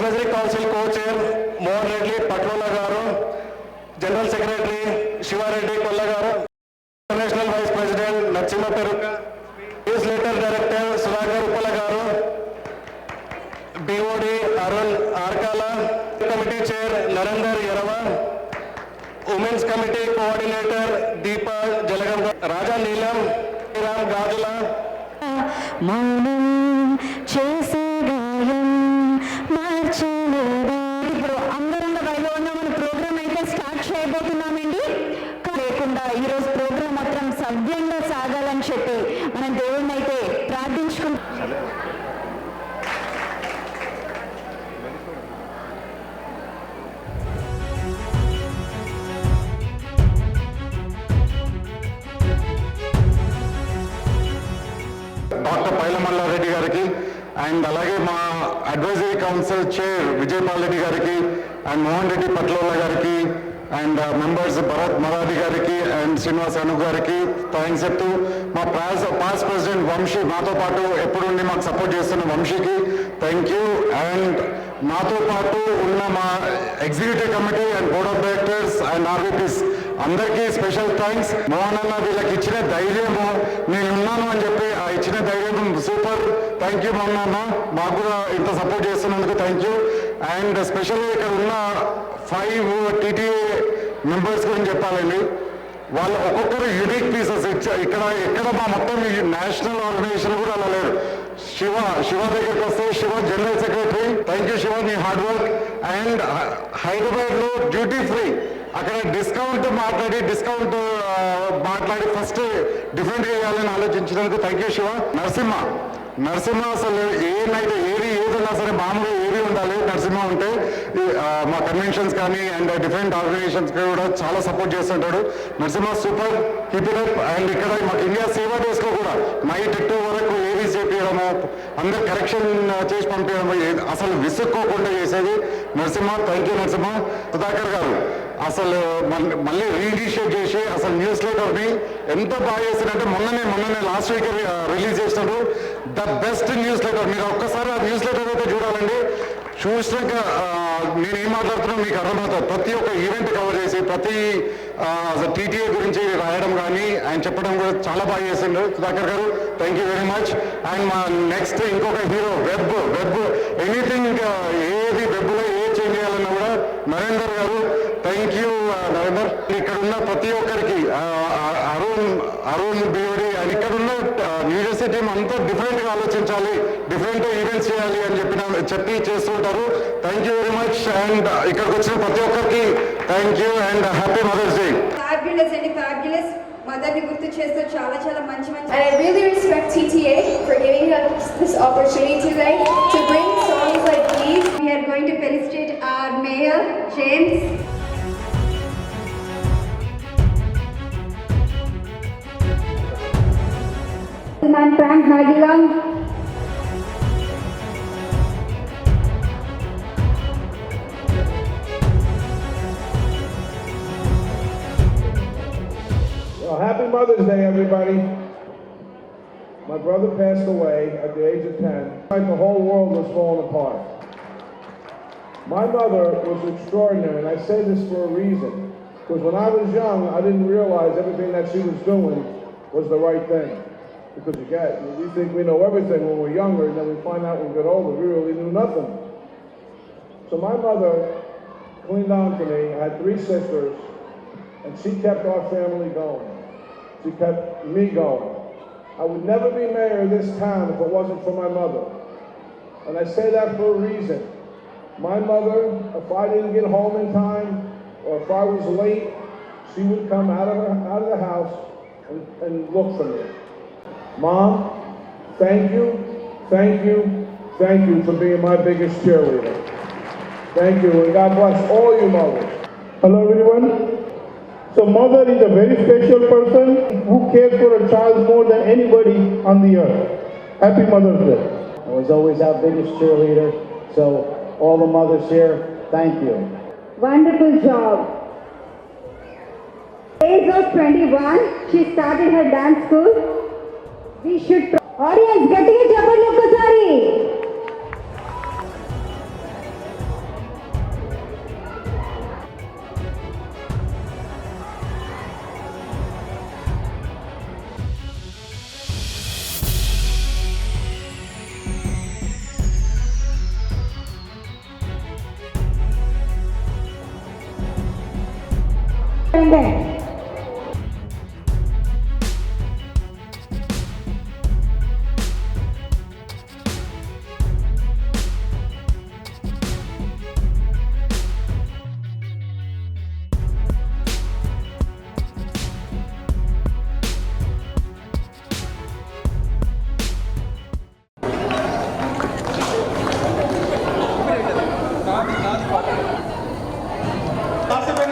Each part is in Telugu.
Advisory Council Co-Chair Mohan Reddy Patlola Garu, General Secretary Shiva Reddy Kolla Garu, National Vice President Natchima Peruka, Newsletter Director Sudhakar Uppala Garu, BOD Arun Arkala, Committee Chair Narendra Yarava, Women's Committee Coordinator Deepa Jalagam, Raja Neelam, Ram Gajula, మౌనం చేసే గాయం మార్చలేదా. ఇప్పుడు అందరం బయలు ఉన్న మన ప్రోగ్రామ్ అయితే స్టార్ట్ చేయబోతున్నామండి. లేకుండా ఈరోజు ప్రోగ్రామ్ మాత్రం సవ్యంగా సాగాలని చెప్పి మనం దేవుడిని అయితే ప్రార్థించుకుంటాం. డాక్టర్ పైలమల్ల రెడ్డి గారికి అండ్ అలాగే మా advisory council chair Vijaypal Reddy గారికి అండ్ మోహన్ రెడ్డి పట్లోల గారికి అండ్ మెంబర్స్ భరత్ మరాఠి గారికి అండ్ శ్రీనివాస్ అను గారికి థ్యాంక్స్ చెప్తూ మా పాస్ట్ ప్రెసిడెంట్ వంశీ మాతో పాటు ఎప్పుడుండి మాకు సపోర్ట్ చేస్తున్న వంశీకి థ్యాంక్ యూ. అండ్ నాతో పాటు ఉన్న మా executive committee and board of directors and RVPs అందరికీ స్పెషల్ థ్యాంక్స్. మోహన్ అన్న వీళ్ళకి ఇచ్చిన ధైర్యము నేనున్నాను అని చెప్పి ఆ ఇచ్చిన ధైర్యం సూపర్. థ్యాంక్ యూ మోహన్ అన్న, మాకు కూడా ఇంత సపోర్ట్ చేస్తున్నందుకు థ్యాంక్ యూ. అండ్ స్పెషల్లీ ఇక్కడ ఉన్న 5 టీటీఏ మెంబర్స్ గురించి చెప్పాలండి. వాళ్ళు ఒక్కొక్కరు యూనిక్ పీసెస్ ఇక్కడ ఎక్కడ మా మొత్తం ఈ నేషనల్ ఆర్గనైజేషన్ కూడా అలా లేరు. శివ దగ్గరికి వస్తే Shiva general secretary. Thank you Shiva, నీ హార్డ్ వర్క్. అండ్ హైదరాబాద్లో డ్యూటీ ఫ్రీ అక్కడ డిస్కౌంట్ మాట్లాడి ఫస్ట్ డిఫరెంట్ చేయాలని ఆలోచించినందుకు థ్యాంక్ యూ శివ. నరసింహ అసలు ఏదైతే ఏదున్నా సరే మామూలుగా ఏది ఉండాలి. నరసింహ ఉంటే మా కన్వెన్షన్స్ కానీ అండ్ డిఫరెంట్ ఆర్గనైజేషన్స్ కూడా చాలా సపోర్ట్ చేస్తుంటాడు. Narasimha super, keep it up. And ఇక్కడ మాకు ఇండియా సేవా డేస్లో కూడా నైట్ 2 వరకు ఏరీస్ చేపించడము, అందరు కరెక్షన్ చేసి పంపించడము, అసలు విసుక్కోకుండా చేసేది నరసింహ. Thank you Narasimha. సుధాకర్ గారు అసలు మళ్ళీ రీఇనిషియేట్ చేసి అసలు న్యూస్ లెటర్ని ఎంత బాగా చేశారంటే మొన్ననే లాస్ట్ వీక్ రిలీజ్ చేసినారు. The best news letter. మీరు ఒక్కసారి ఆ న్యూస్ లెటర్ అయితే చూడాలండి. చూసినాక నేను ఏం మాట్లాడుతున్నా మీకు అర్థమవుతుంది. ప్రతి ఒక్క ఈవెంట్ కవర్ చేసి ప్రతి టీటీఏ గురించి రాయడం కానీ ఆయన చెప్పడం కూడా చాలా బాగా చేసిండ్రు సుధాకర్ గారు. Thank you very much. And మా నెక్స్ట్ ఇంకొక హీరో వెబ్ ఎనీథింగ్ ఏది వెబ్లో చేంజ్ చేయాలన్నా కూడా నరేందర్ గారు. Thank you Narender. ఇక్కడ ఉన్న ప్రతి ఒక్కరికి అరుణ్ బియోడి అండ్ ఇక్కడ ఉన్న న్యూజెర్సీ టీం అంతా డిఫరెంట్గా ఆలోచించాలి, డిఫరెంట్ ఈవెంట్స్ చేయాలి అని చెప్పి చేస్తుంటారు. Thank you very much. And ఇక్కడికి వచ్చిన ప్రతి ఒక్కరికి thank you and happy mothers day. Fabulous and fabulous. మదర్ని గుర్తు చేస్తూ చాలా మంచి. And I really respect TTA for giving us this opportunity today to bring songs like these. We are going to felicitate our mayor James. And Frank Nagilam. Well, happy Mother's Day, everybody. My brother passed away at the age of 10. The whole world was falling apart. My mother was extraordinary, and I say this for a reason. Because when I was young, I didn't realize everything that she was doing was the right thing. Because we think we know everything when we're younger, and then we find out when we get older, we really knew nothing. So my mother cleaned on to me. I had 3 sisters, and she kept our family going. She kept me going. I would never be mayor of this town if it wasn't for my mother. And I say that for a reason. My mother, if I didn't get home in time, or if I was late, she would come out of the house and look for me. Mom, thank you for being my biggest cheerleader. Thank you, and God bless all you mothers. Hello everyone. So mother is a very special person who cares for a child more than anybody on the earth. Happy Mother's Day. I was always our biggest cheerleader. So all the mothers here, thank you. Wonderful job. Age of 21, she started her dance school. We should audience getting a jabbar look. attendance.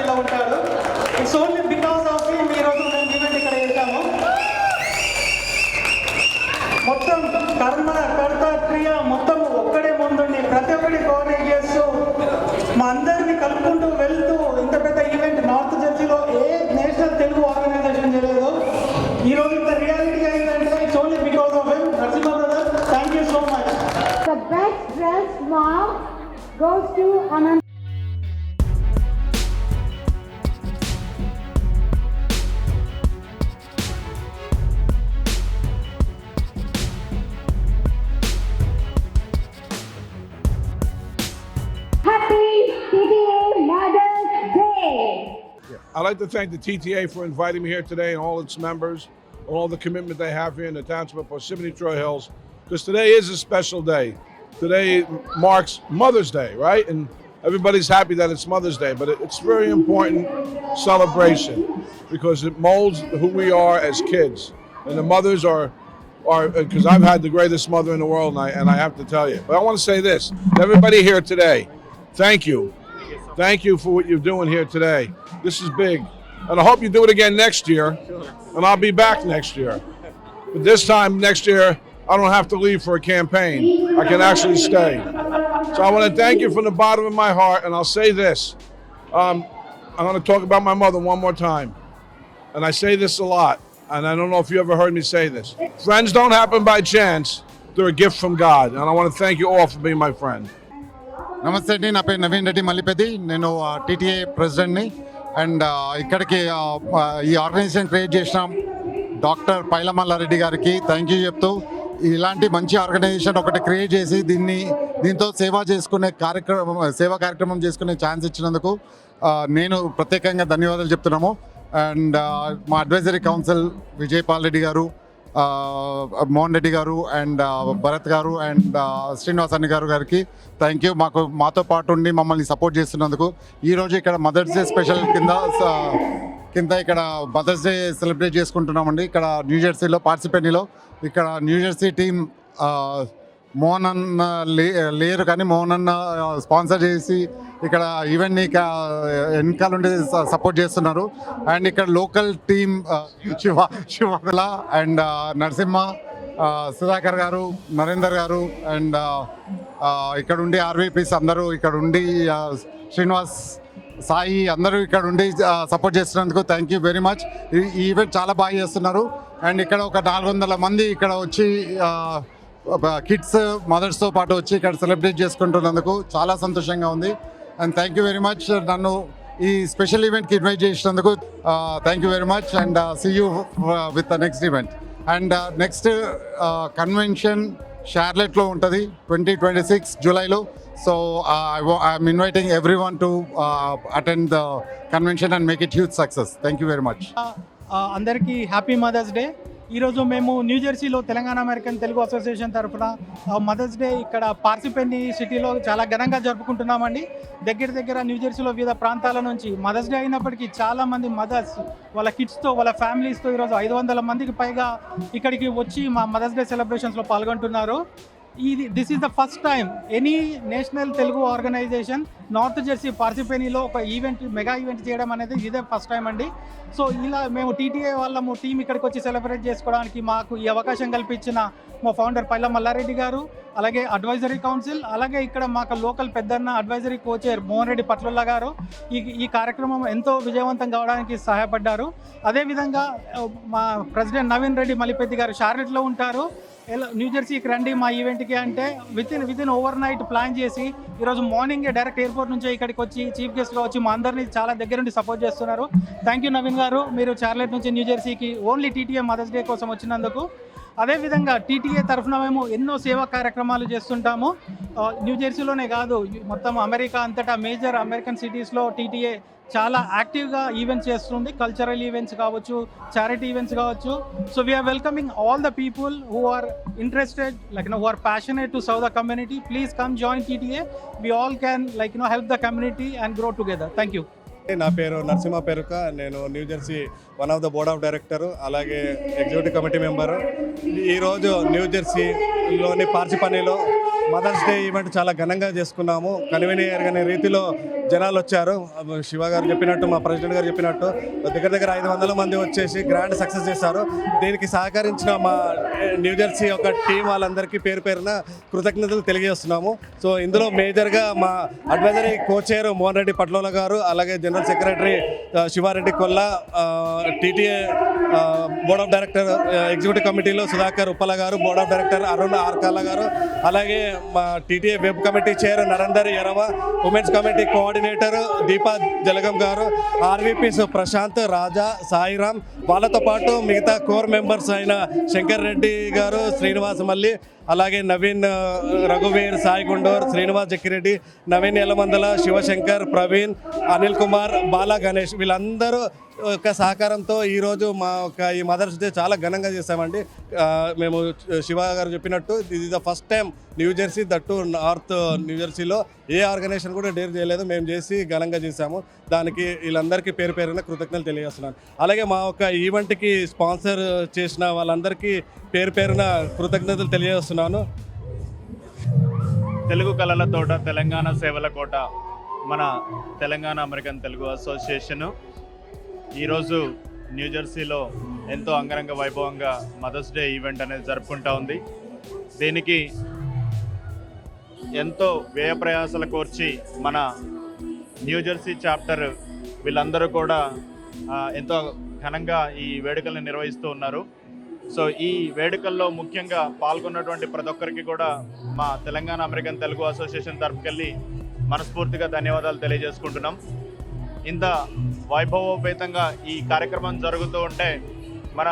ఇలా ఉంటాడు. It's only because of him ఈరోజు మేము ఈవెంట్ ఇక్కడ చేశాము. మొత్తం కర్మ కర్త క్రియ మొత్తం ఒక్కడే ముందుండి ప్రతి ఒక్కటి కోఆర్డినేట్ చేస్తూ మా అందరినీ కలుపుకుంటూ వెళ్తూ ఇంత పెద్ద ఈవెంట్ నార్త్ జెర్సీలో ఏ నేషనల్ తెలుగు ఆర్గనైజేషన్ చేయలేదు. ఈరోజు ఇంత రియాలిటీ అయిందంటే it's only because of him. Narasimha brother, thank you so much. The best dressed mom goes to Anand. Happy TTA Mother's Day! I'd like to thank the TTA for inviting me here today and all its members, all the commitment they have here in the township of Parsippany Troy Hills, because today is a special day. Today marks Mother's Day, right? And everybody's happy that it's Mother's Day, but it's a very important celebration because it molds who we are as kids. And the mothers are because I've had the greatest mother in the world, and I have to tell you. But I want to say this, everybody here today, thank you. Thank you for what you're doing here today. This is big. And I hope you do it again next year, and I'll be back next year. But this time next year, I don't have to leave for a campaign. I can actually stay. So I want to thank you from the bottom of my heart, and I'll say this. I'm going to talk about my mother one more time. And I say this a lot, and I don't know if you ever heard me say this. Friends don't happen by chance. They're a gift from God, and I want to thank you all for being my friend. నమస్తే అండి, నా పేరు నవీన్ రెడ్డి మల్లిపెద్ది. నేను టీటీఏ ప్రెసిడెంట్ని. అండ్ ఇక్కడికి ఈ ఆర్గనైజేషన్ క్రియేట్ చేసిన డాక్టర్ పైలమల్లారెడ్డి గారికి థ్యాంక్ యూ చెప్తూ, ఇలాంటి మంచి ఆర్గనైజేషన్ ఒకటి క్రియేట్ చేసి దీంతో సేవా కార్యక్రమం చేసుకునే ఛాన్స్ ఇచ్చినందుకు నేను ప్రత్యేకంగా ధన్యవాదాలు చెప్తున్నాము. అండ్ మా అడ్వైజరీ కౌన్సిల్ విజయపాల్ రెడ్డి గారు, మోహన్ రెడ్డి గారు, అండ్ భరత్ గారు, అండ్ శ్రీనివాసన్ని గారికి థ్యాంక్ యూ. మాతో పాటు ఉండి మమ్మల్ని సపోర్ట్ చేస్తున్నందుకు. ఈరోజు ఇక్కడ మదర్స్ డే స్పెషల్ కింద ఇక్కడ మదర్స్ డే సెలబ్రేట్ చేసుకుంటున్నామండి. ఇక్కడ న్యూజెర్సీలో పార్సిపెనీలో ఇక్కడ న్యూజెర్సీ టీం మోహన్ అన్న లేరు, కానీ మోహన్ అన్న స్పాన్సర్ చేసి ఇక్కడ ఈవెంట్ని వెనకాల ఉండి సపోర్ట్ చేస్తున్నారు. అండ్ ఇక్కడ local team Sivakala and Narasimha, Sudhakar garu, Narender గారు, అండ్ ఇక్కడ ఉండి ఆర్వీపీస్ అందరూ ఇక్కడ ఉండి, శ్రీనివాస్, సాయి అందరూ ఇక్కడ ఉండి సపోర్ట్ చేస్తున్నందుకు థ్యాంక్ యూ వెరీ మచ్. ఈ ఈవెంట్ చాలా బాగా చేస్తున్నారు. అండ్ ఇక్కడ ఒక 400 మంది ఇక్కడ వచ్చి కిడ్స్ మదర్స్తో పాటు వచ్చి ఇక్కడ సెలబ్రేట్ చేసుకుంటున్నందుకు చాలా సంతోషంగా ఉంది. And thank you very much నన్ను ఈ స్పెషల్ ఈవెంట్కి ఇన్వైట్ చేసినందుకు. Thank you very much and see you with the next event. And next convention షార్లెట్లో ఉంటుంది 2026 జూలైలో. So I'm inviting everyone to attend the convention and make it huge success. Thank you very much. అందరికీ హ్యాపీ మదర్స్ డే. ఈరోజు మేము న్యూజెర్సీలో తెలంగాణ అమెరికన్ తెలుగు అసోసియేషన్ తరఫున మదర్స్ డే ఇక్కడ పార్సిపెనీ సిటీలో చాలా ఘనంగా జరుపుకుంటున్నామండి. దగ్గర న్యూజెర్సీలో వివిధ ప్రాంతాల నుంచి మదర్స్ డే అయినప్పటికీ చాలామంది మదర్స్ వాళ్ళ కిడ్స్తో వాళ్ళ ఫ్యామిలీస్తో ఈరోజు 500 మందికి పైగా ఇక్కడికి వచ్చి మా మదర్స్ డే సెలబ్రేషన్స్లో పాల్గొంటున్నారు. This is the first time any national Telugu organization North Jersey పార్సిపెనీలో ఒక మెగా ఈవెంట్ చేయడం అనేది ఇదే ఫస్ట్ టైం అండి. సో ఇలా మేము టీటీఏ వాళ్ళము టీం ఇక్కడికి వచ్చి సెలబ్రేట్ చేసుకోవడానికి మాకు ఈ అవకాశం కల్పించిన మా ఫౌండర్ పైల మల్లారెడ్డి గారు, అలాగే అడ్వైజరీ కౌన్సిల్, అలాగే ఇక్కడ మాకు లోకల్ పెద్దన్న అడ్వైజరీ కోచర్ మోహన్ రెడ్డి పట్లల్ల గారు ఈ కార్యక్రమం ఎంతో విజయవంతం కావడానికి సహాయపడ్డారు. అదేవిధంగా మా ప్రెసిడెంట్ నవీన్ రెడ్డి మల్లిపెద్ది గారు షార్లెట్లో ఉంటారు. న్యూజెర్సీకి రండి మా ఈవెంట్కి అంటే వితిన్ ఓవర్ నైట్ ప్లాన్ చేసి ఈరోజు మార్నింగే డైరెక్ట్ ఎయిర్పోర్ట్ నుంచి ఇక్కడికి వచ్చి చీఫ్ గెస్ట్గా వచ్చి మా అందరినీ చాలా దగ్గర నుండి సపోర్ట్ చేస్తున్నారు. థ్యాంక్ యూ నవీన్ గారు, మీరు షార్లెట్ నుంచి న్యూజెర్సీకి ఓన్లీ టీటీఏ మదర్స్ డే కోసం వచ్చినందుకు. అదేవిధంగా టీటీఏ తరఫున మేము ఎన్నో సేవా కార్యక్రమాలు చేస్తుంటాము. న్యూజెర్సీలోనే కాదు, మొత్తం అమెరికా అంతటా మేజర్ అమెరికన్ సిటీస్లో టీటీఏ చాలా యాక్టివ్గా ఈవెంట్స్ చేస్తుంది. కల్చరల్ ఈవెంట్స్ కావచ్చు, చారిటీ ఈవెంట్స్ కావచ్చు. So we are welcoming all the people who are interested, who are passionate to serve the community. Please come join TTA. We all can help the community and grow together. Thank you. నా పేరు నరసింహ పెరుక. నేను new Jersey one of the board of director, అలాగే ఎగ్జిక్యూటివ్ కమిటీ మెంబర్. ఈరోజు న్యూ జెర్సీలోని పార్సిపనీలో మదర్స్ డే ఈవెంట్ చాలా ఘనంగా చేసుకున్నాము. కన్వీనియర్గానే రీతిలో జనాలు వచ్చారు. శివ గారు చెప్పినట్టు, మా ప్రెసిడెంట్ గారు చెప్పినట్టు దగ్గర 500 మంది వచ్చేసి గ్రాండ్ సక్సెస్ చేశారు. దీనికి సహకరించిన మా న్యూ జెర్సీ ఒక టీం వాళ్ళందరికీ పేరు పేరున కృతజ్ఞతలు తెలియజేస్తున్నాము. సో ఇందులో మేజర్గా మా అడ్వైజరీ కోచైర్ మోహన్ రెడ్డి పట్లోల గారు, అలాగే general secretary Sivareddy Kolla, TTA board of director executive కమిటీలో Sudhakar Uppala garu, board of director Arun Arkala garu, అలాగే మా TTA web committee chair Narender Erava, women's committee coordinator Deepa Jalagam garu, RVPs Prashanth, రాజా, సాయిరామ్, వాళ్ళతో పాటు మిగతా కోర్ మెంబర్స్ అయిన శంకర్ రెడ్డి గారు, శ్రీనివాస్ మల్లి, అలాగే నవీన్ రఘువీర్, సాయి గుండూర్, శ్రీనివాస్ జక్కిరెడ్డి, నవీన్ ఎలమందల, శివశంకర్, ప్రవీణ్, అనిల్ కుమార్, బాలా గణేష్, వీళ్ళందరూ యొక్క సహకారంతో ఈరోజు మా యొక్క ఈ మదర్స్ డే చాలా ఘనంగా చేసామండి. మేము శివ గారు చెప్పినట్టు ఇది the first time New Jersey, that North New జెర్సీలో ఏ ఆర్గనైజేషన్ కూడా డేర్ చేయలేదు. మేము చేసి ఘనంగా చేసాము. దానికి వీళ్ళందరికీ పేరు పేరున కృతజ్ఞతలు తెలియజేస్తున్నాను. అలాగే మా యొక్క ఈవెంట్కి స్పాన్సర్ చేసిన వాళ్ళందరికీ పేరు పేరున కృతజ్ఞతలు తెలియజేస్తున్నాను. తెలుగు కళల తోట, తెలంగాణ సేవల కోట, మన తెలంగాణ అమెరికన్ తెలుగు అసోసియేషను ఈరోజు న్యూ జెర్సీలో ఎంతో అంగరంగ వైభవంగా మదర్స్ డే ఈవెంట్ అనేది జరుపుకుంటా ఉంది. దీనికి ఎంతో వ్యయ ప్రయాసాలు కోర్చి మన న్యూ జెర్సీ చాప్టర్ వీళ్ళందరూ కూడా ఎంతో ఘనంగా ఈ వేడుకలను నిర్వహిస్తూ ఉన్నారు. సో ఈ వేడుకల్లో ముఖ్యంగా పాల్గొన్నటువంటి ప్రతి ఒక్కరికి కూడా మా తెలంగాణ అమెరికన్ తెలుగు అసోసియేషన్ తరపుకెళ్ళి మనస్ఫూర్తిగా ధన్యవాదాలు తెలియజేసుకుంటున్నాం. ఇంత వైభవోపేతంగా ఈ కార్యక్రమం జరుగుతూ ఉంటే మన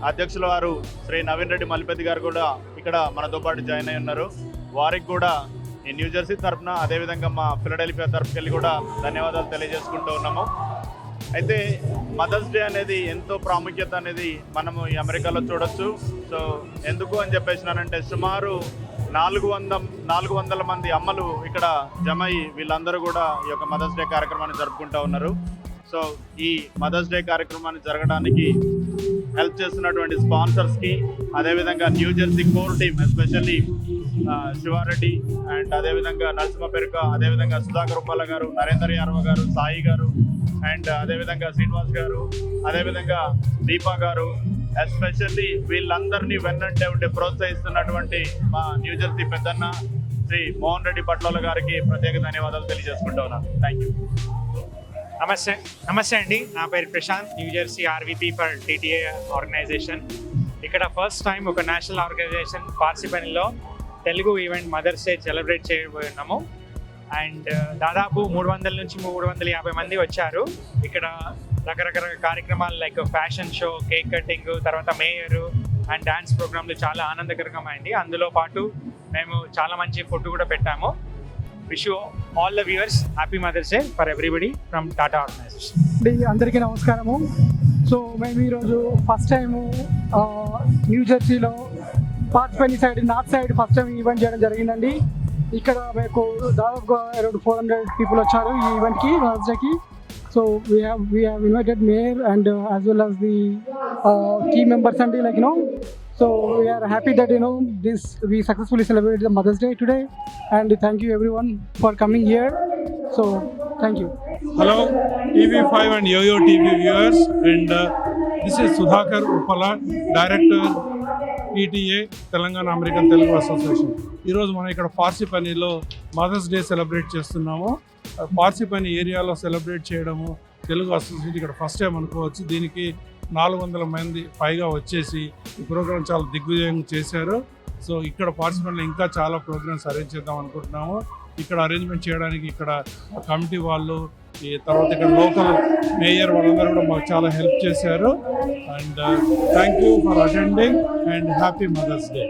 అధ్యక్షుల వారు శ్రీ నవీన్ రెడ్డి మల్లిపెద్ది గారు కూడా ఇక్కడ మనతో పాటు జాయిన్ అయి ఉన్నారు. వారికి కూడా ఈ న్యూ జెర్సీ తరఫున, అదేవిధంగా మా ఫిలడెల్ఫియా తరపుకెళ్ళి కూడా ధన్యవాదాలు తెలియజేసుకుంటూ ఉన్నాము. అయితే మదర్స్ డే అనేది ఎంతో ప్రాముఖ్యత అనేది మనము ఈ అమెరికాలో చూడొచ్చు. సో ఎందుకు అని చెప్పేసినానంటే సుమారు 400 మంది అమ్మలు ఇక్కడ జమ అయ్యి వీళ్ళందరూ కూడా ఈ యొక్క మదర్స్ డే కార్యక్రమాన్ని జరుపుకుంటూ ఉన్నారు. సో ఈ మదర్స్ డే కార్యక్రమాన్ని జరగడానికి హెల్ప్ చేస్తున్నటువంటి స్పాన్సర్స్కి, అదేవిధంగా New Jersey core team, especially Siva Reddy and అదేవిధంగా నరసింహ పెరుక, అదేవిధంగా సుధాకర్ ఉప్పల గారు, నరేందర్ యాదవ్ గారు, సాయి గారు, అండ్ అదేవిధంగా శ్రీనివాస్ గారు, అదేవిధంగా దీపా గారు, ఎస్పెషల్లీ వీళ్ళందరినీ వెన్నంటే ఉండి ప్రోత్సహిస్తున్నటువంటి మా న్యూ జెర్సీ పెద్దన్న శ్రీ మోహన్ రెడ్డి పట్లోల గారికి ప్రత్యేక ధన్యవాదాలు తెలియజేసుకుంటూ ఉన్నాను. Thank you. నమస్తే అండి. నా పేరు Prashanth, New Jersey RVP for TTA organization. ఇక్కడ ఫస్ట్ టైం ఒక నేషనల్ ఆర్గనైజేషన్ పార్సిపనీలో Telugu event Mother's Day celebrate చేయబోతున్నాము. అండ్ దాదాపు 300 నుంచి 350 మంది వచ్చారు. ఇక్కడ రకరకాల కార్యక్రమాలు like fashion show, cake cutting, తర్వాత మేయరు అండ్ డాన్స్ ప్రోగ్రాంలు చాలా ఆనందకరంగా. అందులో పాటు మేము చాలా మంచి ఫుడ్ కూడా పెట్టాము. Wish you all the viewers happy mothers Day for everybody from TATA organization. అందరికీ నమస్కారము. సో మేము ఈరోజు ఫస్ట్ టైము న్యూ జెర్సీలో Parsippany side, north side first time event చేయడం జరిగిందండి. ఇక్కడ మీకు దాదాపుగా అరౌండ్ 400 పీపుల్ వచ్చారు ఈ ఈవెంట్కి, మదర్స్ డేకి. So we have invited mayor and as well as the team members and so we are happy that we successfully celebrated the Mother's Day today, and thank you everyone for coming here. So thank you. Hello TV5 and Yo-Yo TV viewers, and this is Sudhakar Uppala, Director PTA Telangana American Telugu association. ఈరోజు మనం ఇక్కడ పార్సిపనీలో మదర్స్ డే సెలబ్రేట్ చేస్తున్నాము. పార్సిపనీ ఏరియాలో సెలబ్రేట్ చేయడము తెలుగు అసోసియేషన్ ఇక్కడ ఫస్ట్ టైం అనుకోవచ్చు. దీనికి 400 మంది పైగా వచ్చేసి ఈ ప్రోగ్రామ్ చాలా దిగ్విజయంగా చేశారు. సో ఇక్కడ పార్సిపనీలో ఇంకా చాలా ప్రోగ్రామ్స్ అరేంజ్ చేద్దాం అనుకుంటున్నాము. ఇక్కడ అరేంజ్మెంట్ చేయడానికి ఇక్కడ కమిటీ వాళ్ళు, ఈ తర్వాత ఇక్కడ లోకల్ మేయర్ వాళ్ళందరూ కూడా మాకు చాలా హెల్ప్ చేశారు. And thank you for attending and happy mothers day.